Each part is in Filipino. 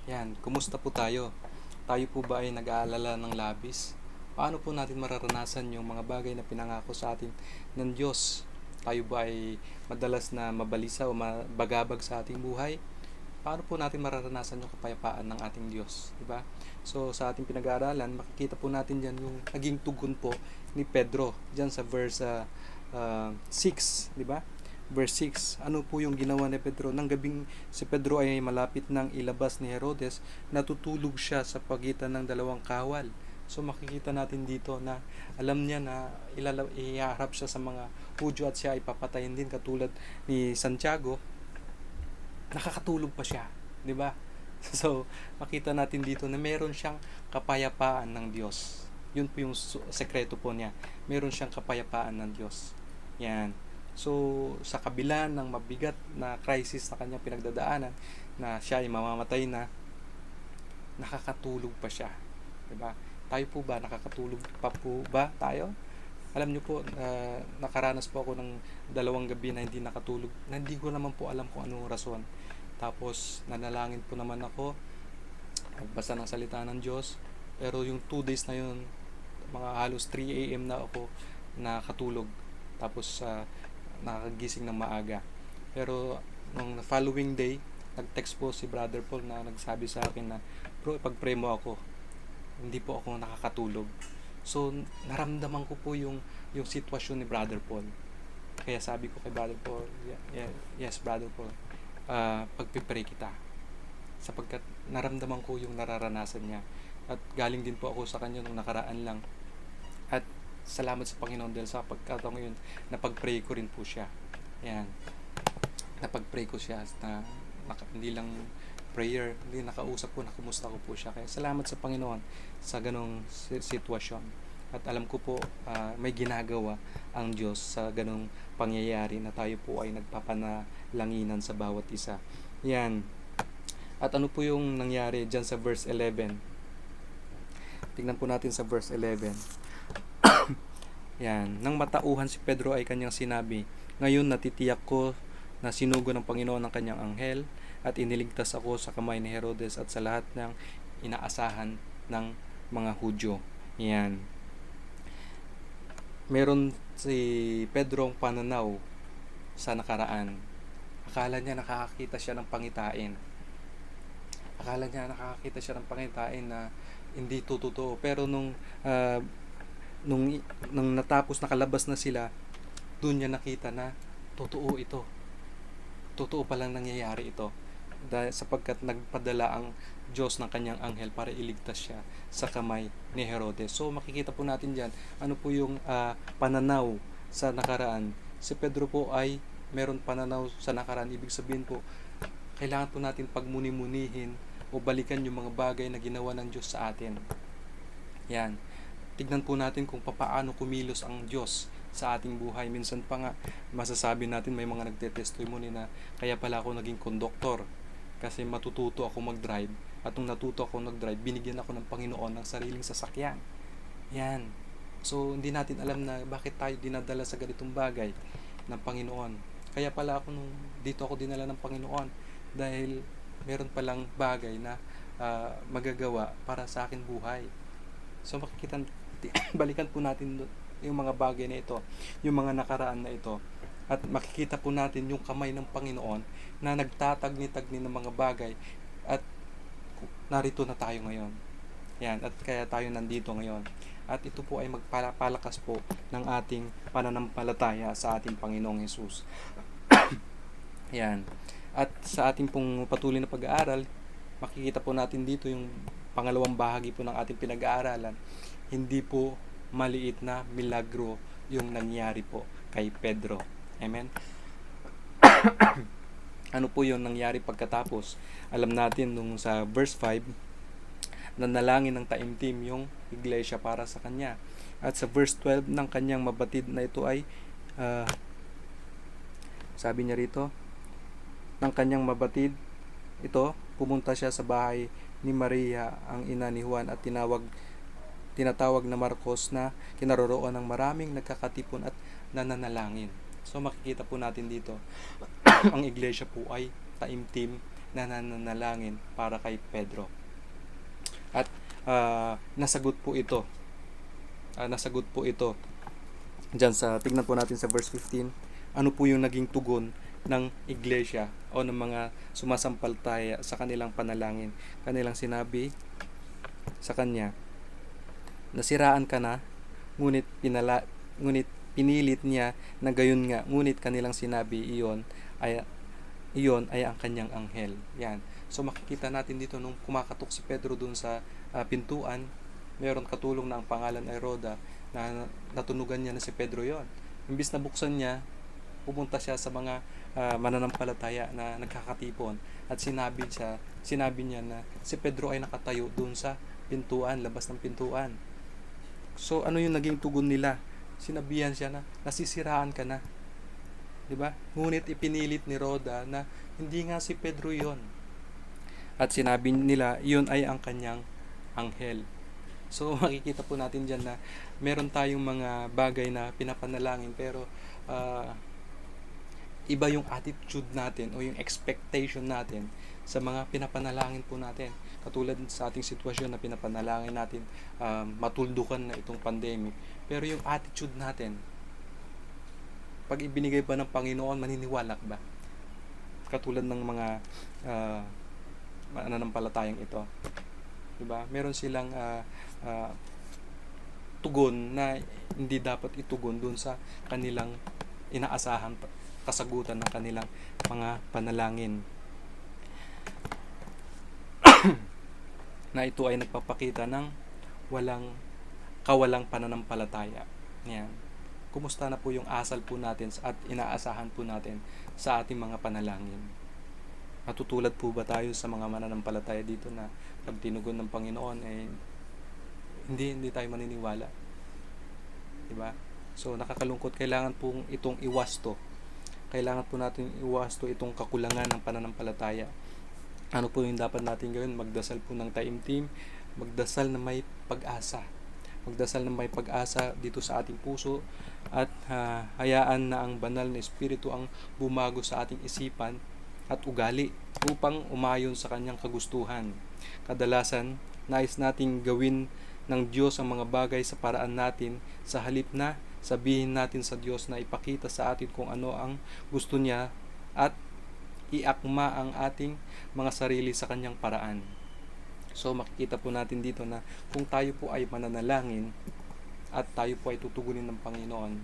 Yan, kumusta po tayo? Tayo po ba ay nag-aalala ng labis? Paano po natin mararanasan yung mga bagay na pinangako sa atin ng Diyos? Tayo ba ay madalas na mabalisa o mabagabag sa ating buhay? Paano po natin mararanasan yung kapayapaan ng ating Diyos? Diba? So, sa ating pinag-aaralan, makikita po natin dyan yung naging tugon po ni Pedro dyan sa verse 6, di ba? Verse 6, ano po yung ginawa ni Pedro? Nang gabing si Pedro ay malapit nang ilabas ni Herodes, natutulog siya sa pagitan ng dalawang kawal. So makikita natin dito na alam niya na ihaharap siya sa mga Hudyo at siya ay papatayin din katulad ni Santiago. Nakakatulog pa siya, 'di ba? So makita natin dito na meron siyang kapayapaan ng Diyos. Yun po yung sekreto po niya. Meron siyang kapayapaan ng Diyos. Yan. So, sa kabila ng mabigat na crisis na kanyang pinagdadaanan, na siya ay mamamatay na, nakakatulog pa siya. Diba? Tayo po ba, nakakatulog pa po ba tayo? Alam niyo po, nakaranas po ako ng 2 gabi na hindi nakatulog, na hindi ko naman po alam kung anong rason. Tapos, nanalangin po naman ako, nagbasa ng salita ng Diyos, pero yung 2 days na yun, mga halos 3 a.m. na ako nakatulog. Tapos, nakagising ng maaga. Pero nung following day, nag-text po si Brother Paul na nagsabi sa akin na, bro, ipag-pray mo ako. Hindi po ako nakakatulog. So, naramdaman ko po yung sitwasyon ni Brother Paul. Kaya sabi ko kay Brother Paul, yes, Brother Paul, pagpipray kita. Sapagkat naramdaman ko yung nararanasan niya. At galing din po ako sa kanya nung nakaraan lang. At salamat sa Panginoon dahil sa pagkataon ngayon, napag-pray ko rin po siya. Yan. Napag-pray ko siya na hindi lang prayer, hindi nakausap ko, nakumusta ko po siya. Kaya salamat sa Panginoon sa ganong sitwasyon. At alam ko po, may ginagawa ang Diyos sa ganong pangyayari na tayo po ay nagpapanalanginan sa bawat isa. Yan. At ano po yung nangyari dyan sa verse 11? Tingnan po natin sa verse 11. Yan. Nang matauhan si Pedro ay kanyang sinabi, ngayon natitiyak ko na sinugo ng Panginoon ang kanyang anghel at iniligtas ako sa kamay ni Herodes at sa lahat ng inaasahan ng mga Hudyo. Yan. Meron si Pedro ang pananaw sa nakaraan. Akala niya nakakakita siya ng pangitain. Akala niya nakakakita siya ng pangitain na hindi totoo. Pero nung natapos, nakalabas na sila, doon niya nakita na totoo ito. Totoo palang nangyayari ito. Dahil sapagkat nagpadala ang Diyos ng kanyang anghel para iligtas siya sa kamay ni Herodes. So makikita po natin diyan ano po yung pananaw sa nakaraan. Si Pedro po ay meron pananaw sa nakaraan. Ibig sabihin po, kailangan po natin pagmuni-munihin o balikan yung mga bagay na ginawa ng Diyos sa atin. Yan. Tignan po natin kung paano kumilos ang Diyos sa ating buhay. Minsan pa nga, masasabi natin may mga nagte-testimony na kaya pala ako naging konduktor kasi matututo ako mag-drive. At nung natuto ako mag-drive, binigyan ako ng Panginoon ng sariling sasakyan. Yan. So, hindi natin alam na bakit tayo dinadala sa ganitong bagay ng Panginoon. Kaya pala dito ako dinala ng Panginoon dahil meron palang bagay na magagawa para sa akin buhay. So, balikan po natin yung mga bagay na ito, yung mga nakaraan na ito, at makikita po natin yung kamay ng Panginoon na nagtatagni-tagni ng mga bagay at narito na tayo ngayon. Yan, at kaya tayo nandito ngayon. At ito po ay magpapalakas po ng ating pananampalataya sa ating Panginoong Hesus. Yan. At sa ating pong patuloy na pag-aaral, makikita po natin dito yung pangalawang bahagi po ng ating pinag-aaralan. Hindi po maliit na milagro yung nangyari po kay Pedro. Amen? Ano po yung nangyari pagkatapos? Alam natin nung sa verse 5, nanalangin ng taimtim yung iglesia para sa kanya. At sa verse 12 ng kanyang mabatid na ito ay sabi niya rito, ng kanyang mabatid ito, pumunta siya sa bahay ni Maria, ang ina ni Juan, at tinatawag na Marcos, na kinaroroonan ng maraming nagkakatipon at nananalangin. So makikita po natin dito ang iglesia po ay taimtim na nananalangin para kay Pedro. At nasagot po ito. Nasagot po ito. Diyan tignan po natin sa verse 15. Ano po yung naging tugon ng iglesia o ng mga sumasampalataya sa kanilang panalangin? Kanilang sinabi sa kanya, nasiraan ka na, ngunit pinilit niya na gayon nga, ngunit kanilang sinabi iyon ay ang kanyang anghel. Yan. So makikita natin dito nung kumakatok si Pedro dun sa pintuan, meron katulong na ang pangalan ay Roda, na natunugan niya na si Pedro yon. Imbis na buksan niya, pumunta siya sa mga mananampalataya na nagkakatipon at sinabi niya na si Pedro ay nakatayo dun sa pintuan, labas ng pintuan. So ano yung naging tugon nila? Sinabihan siya na nasisiraan ka na. 'Di ba? Ngunit ipinilit ni Roda na hindi nga si Pedro 'yon. At sinabi nila, 'yon ay ang kanyang anghel. So makikita po natin diyan na meron tayong mga bagay na pinapanalangin pero iba yung attitude natin o yung expectation natin sa mga pinapanalangin po natin. Katulad sa ating sitwasyon na pinapanalangin natin, matuldukan na itong pandemic. Pero yung attitude natin, pag ibinigay ba ng Panginoon, maniniwala ka ba? Katulad ng mga mananampalatayang ito. Diba? Meron silang tugon na hindi dapat itugon dun sa kanilang inaasahan kasagutan ng kanilang mga panalangin. Na ito ay nagpapakita ng kawalang pananampalataya. Yan. Kumusta na po yung asal po natin at inaasahan po natin sa ating mga panalangin? Matutulad po ba tayo sa mga mananampalataya dito na pag tinugon ng Panginoon hindi tayo maniniwala? Diba? So nakakalungkot, kailangan pong itong iwasto. Kailangan po natin iwasto itong kakulangan ng pananampalataya. Ano po yung dapat natin gawin? Magdasal po ng taimtim, magdasal na may pag-asa. Magdasal na may pag-asa dito sa ating puso at hayaan na ang banal na Espiritu ang bumago sa ating isipan at ugali upang umayon sa kanyang kagustuhan. Kadalasan, nais nating gawin ng Diyos ang mga bagay sa paraan natin sa halip na sabihin natin sa Diyos na ipakita sa atin kung ano ang gusto niya at iakma ang ating mga sarili sa kanyang paraan. So makikita po natin dito na kung tayo po ay mananalangin at tayo po ay tutugunin ng Panginoon,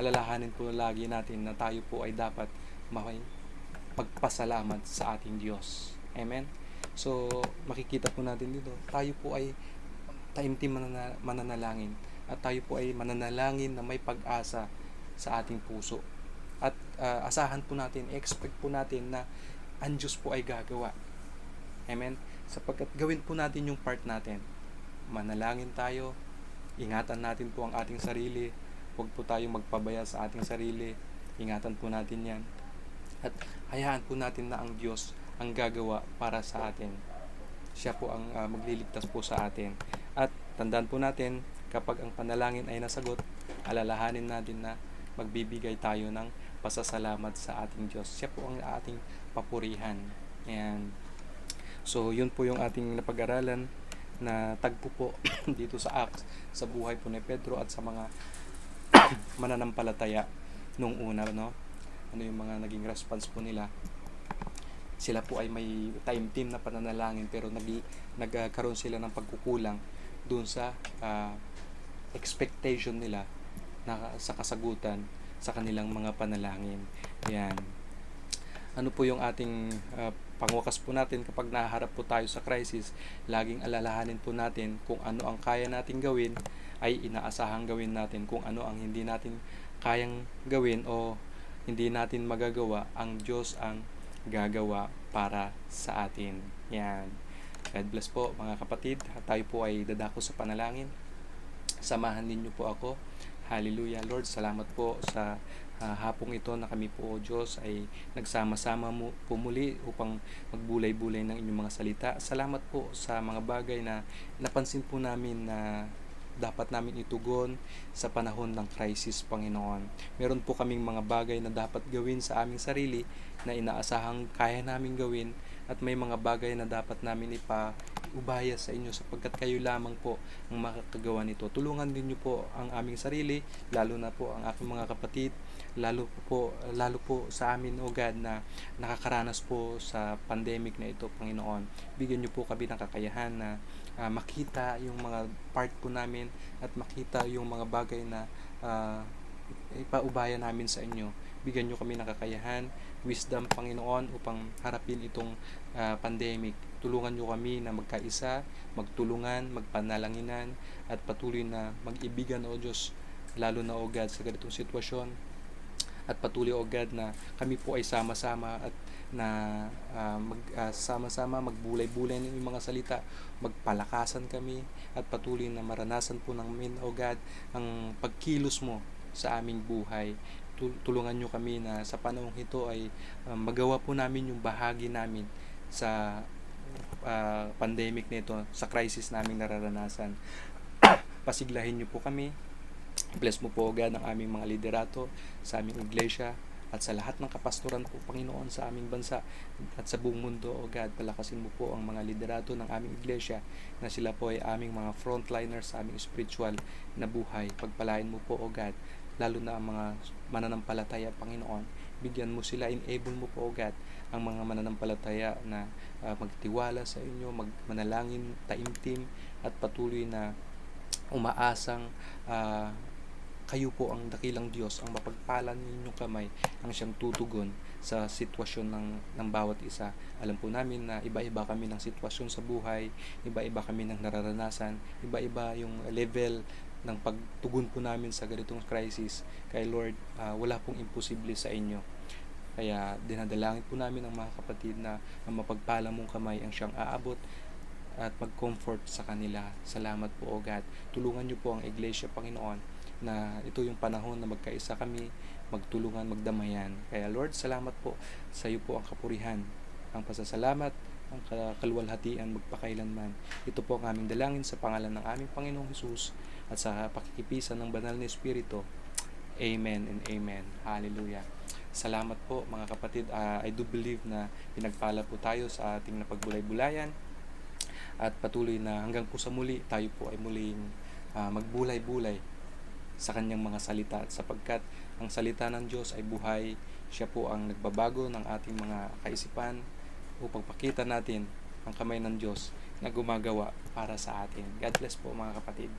alalahanin po lagi natin na tayo po ay dapat pagpasalamat sa ating Diyos. Amen? So makikita po natin dito, tayo po ay taimtim mananalangin at tayo po ay mananalangin na may pag-asa sa ating puso. At asahan po natin, expect po natin na ang Diyos po ay gagawa. Amen? Sapagkat gawin po natin yung part natin. Manalangin tayo, ingatan natin po ang ating sarili, huwag po tayong magpabaya sa ating sarili, ingatan po natin yan. At hayaan po natin na ang Diyos ang gagawa para sa atin. Siya po ang magliligtas po sa atin. At tandaan po natin, kapag ang panalangin ay nasagot, alalahanin natin na magbibigay tayo ng pasasalamat sa ating Diyos. Siya po ang ating papurihan. Ayan. So, yun po yung ating napag-aralan na tagpo po dito sa Acts, sa buhay po ni Pedro at sa mga mananampalataya nung una, no? Ano yung mga naging response po nila? Sila po ay may time team na pananalangin pero nagkaroon sila ng pagkukulang doon sa expectation nila na sa kasagutan sa kanilang mga panalangin. Ayan. Ano po yung ating pangwakas po natin kapag nahaharap po tayo sa crisis? Laging alalahanin po natin kung ano ang kaya nating gawin ay inaasahang gawin natin. Kung ano ang hindi natin kayang gawin o hindi natin magagawa, ang Diyos ang gagawa para sa atin. Yan. God bless po mga kapatid. Tayo po ay dadako sa panalangin. Samahan ninyo po ako. Hallelujah, Lord. Salamat po sa hapong ito na kami po, O Diyos, ay nagsama-sama po muli upang magbulay-bulay ng inyong mga salita. Salamat po sa mga bagay na napansin po namin na dapat namin itugon sa panahon ng crisis, Panginoon. Meron po kaming mga bagay na dapat gawin sa aming sarili na inaasahang kaya namin gawin, at may mga bagay na dapat namin ipaubaya sa inyo sapagkat kayo lamang po ang makakagawa nito. Tulungan din niyo po ang aming sarili, lalo na po ang aking mga kapatid, lalo po sa amin, O God, na nakakaranas po sa pandemic na ito, Panginoon. Bigyan niyo po kami ng kakayahan na makita yung mga part po namin at makita yung mga bagay na ipaubaya namin sa inyo. Bigyan niyo kami ng kakayahan, wisdom, Panginoon, upang harapin itong pandemic. Tulungan niyo kami na magkaisa, magtulungan, magpanalanginan, at patuloy na mag-ibigan, O Diyos, lalo na, O God, sa ganitong sitwasyon. At patuloy, O God, na kami po ay sama-sama at na sama-sama magbulay-bulay ng mga salita, magpalakasan kami, at patuloy na maranasan po namin, O God, ang pagkilos mo sa aming buhay. Tulungan nyo kami na sa panahong ito ay magawa po namin yung bahagi namin sa pandemic nito, sa crisis naming nararanasan. Pasiglahin nyo po kami. Bless mo po, O God, ang aming mga liderato sa aming iglesia at sa lahat ng kapastoran po, Panginoon, sa aming bansa at sa buong mundo, O God. Palakasin mo po ang mga liderato ng aming iglesia na sila po ay aming mga frontliners sa aming spiritual na buhay. Pagpalain mo po, O God, lalo na ang mga mananampalataya, Panginoon. Bigyan mo sila, enable mo po, O God, ang mga mananampalataya na magtiwala sa inyo, manalangin, taimtim, at patuloy na umaasang kayo po ang dakilang Diyos, ang mapagpalan ninyong kamay ang siyang tutugon sa sitwasyon ng bawat isa. Alam po namin na iba-iba kami ng sitwasyon sa buhay, iba-iba kami ng nararanasan, iba-iba yung level ng pagtugon po namin sa ganitong crisis. Kaya Lord, wala pong imposible sa inyo. Kaya dinadalangin po namin ang mga kapatid na ang mapagpala mong kamay ang siyang aabot at mag-comfort sa kanila. Salamat po, O God. Tulungan niyo po ang iglesia, Panginoon, na ito yung panahon na magkaisa kami, magtulungan, magdamayan. Kaya Lord, salamat po. Sa iyo po ang kapurihan, ang pasasalamat, ang kaluwalhatian magpakailanman. Ito po ang aming dalangin sa pangalan ng aming Panginoong Hesus at sa pakikipisan ng banal na Espiritu. Amen and amen. Hallelujah. Salamat po, mga kapatid. I do believe na pinagpala po tayo sa ating napagbulay-bulayan, at patuloy na hanggang po sa muli tayo po ay muling magbulay-bulay sa kanyang mga salita, sapagkat ang salita ng Diyos ay buhay. Siya po ang nagbabago ng ating mga kaisipan upang pakita natin ang kamay ng Diyos na gumagawa para sa atin. God bless po, mga kapatid.